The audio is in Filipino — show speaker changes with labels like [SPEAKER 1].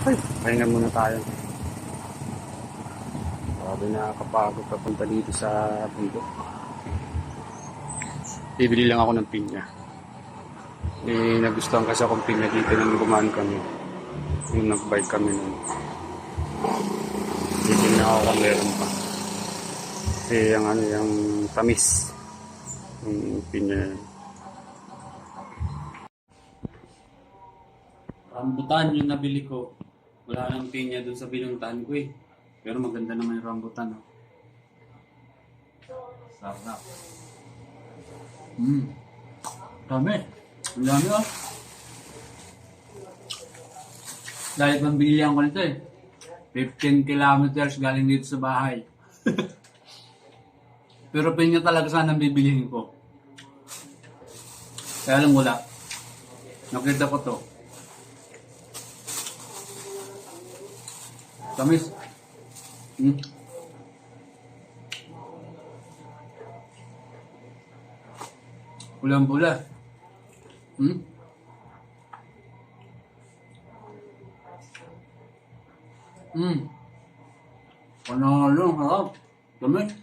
[SPEAKER 1] Ay, pahinga muna tayo. Sabi nakakapagod papunta dito sa bundok. Bibili lang ako ng pinya. Nagustuhan kasi akong pinya dito nang gumaan kami. Yung nag-bike kami nun. Bibili na ako kung meron pa. Kasi yung tamis. Yung pinya yun. Rambutan yung nabili ko. Wala nang pinya dun sa binuntahan ko eh. Pero maganda naman yung rambutan. Oh. Sarap. Dami. Ang dami oh. Dahil pambilihan ko nito eh. 15 kilometers galing dito sa bahay. Pero pinya talaga sana bibilihin ko. Kaya lang wala. Nakita ko to. Tamis. Pulang-pula. Panalo, harap. Tamis.